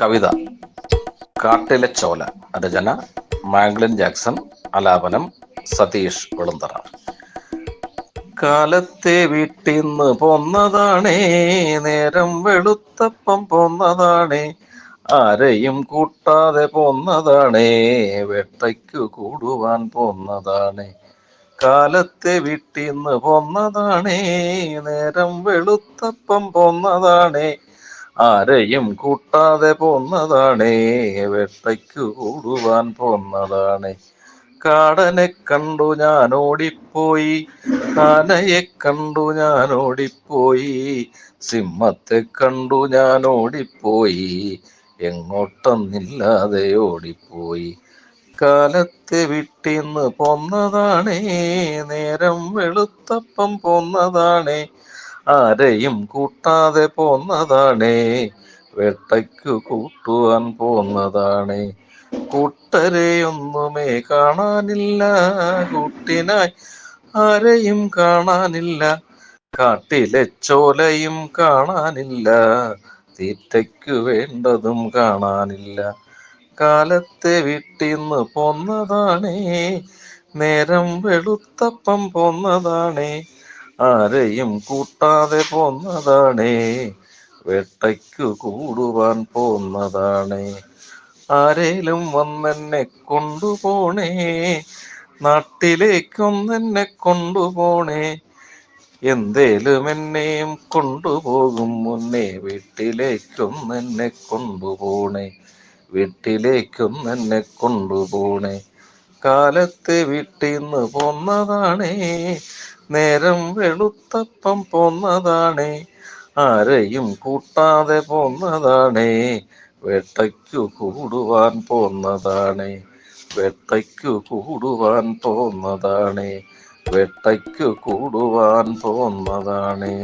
കവിത കാട്ടിലെ ചോല. രചന മാംഗ്ലിൻ ജാക്സൺ. ആലാപനം സതീഷ് വെളുന്തറ. കാലത്തെ വീട്ടിന്ന് പോന്നതാണേ, നേരം വെളുത്തപ്പം പോന്നതാണേ, ആരെയും കൂട്ടാതെ പോന്നതാണേ, വേട്ടയ്ക്കു കൂടുവാൻ പോന്നതാണേ. കാലത്തെ വീട്ടിന്ന് പോന്നതാണേ, നേരം വെളുത്തപ്പം പോന്നതാണേ, ആരെയും കൂട്ടാതെ പോന്നതാണേ, വേട്ടയ്ക്കു കൂടുവാൻ പോന്നതാണേ. കാടനെ കണ്ടു ഞാൻ ഓടിപ്പോയി, ആനയെ കണ്ടു ഞാൻ ഓടിപ്പോയി, സിംഹത്തെ കണ്ടു ഞാൻ ഓടിപ്പോയി, എങ്ങോട്ടെന്നില്ലാതെ ഓടിപ്പോയി. കാലത്തെ വീട്ടിന്ന് പോന്നതാണേ, നേരം വെളുത്തപ്പം പോന്നതാണേ, ആരെയും കൂട്ടാതെ പോന്നതാണേ, വേട്ടയ്ക്കു കൂട്ടുവാൻ പോന്നതാണേ. കൂട്ടരെയൊന്നുമേ കാണാനില്ല, കൂട്ടിനായി ആരെയും കാണാനില്ല, കാട്ടിലെ ചോലയും കാണാനില്ല, തീറ്റയ്ക്കു വേണ്ടതും കാണാനില്ല. കാലത്തെ വീട്ടിന്ന് പോന്നതാണേ, നേരം വെളുത്തപ്പം പോന്നതാണേ, ആരെയും കൂട്ടാതെ പോന്നതാണേ, വേട്ടയ്ക്കു കൂടുവാൻ പോന്നതാണേ. ആരേലും വന്നെന്നെ കൊണ്ടുപോണേ, നാട്ടിലേക്കൊന്നെന്നെ കൊണ്ടുപോണേ, എന്തേലും എന്നെയും കൊണ്ടുപോകും മുന്നേ, വീട്ടിലേക്കൊന്നെന്നെ കൊണ്ടുപോണേ, വീട്ടിലേക്കൊന്നെന്നെ കൊണ്ടുപോണേ. കാലത്തെ വീട്ടിന്ന് പോന്നതാണേ, നേരം വെളുത്തപ്പം പോന്നതാണേ, ആരെയും കൂട്ടാതെ പോന്നതാണേ, വേട്ടയ്ക്കു കൂടുവാൻ പോന്നതാണേ, വേട്ടയ്ക്കു കൂടുവാൻ പോന്നതാണേ, വേട്ടയ്ക്കു കൂടുവാൻ പോന്നതാണേ.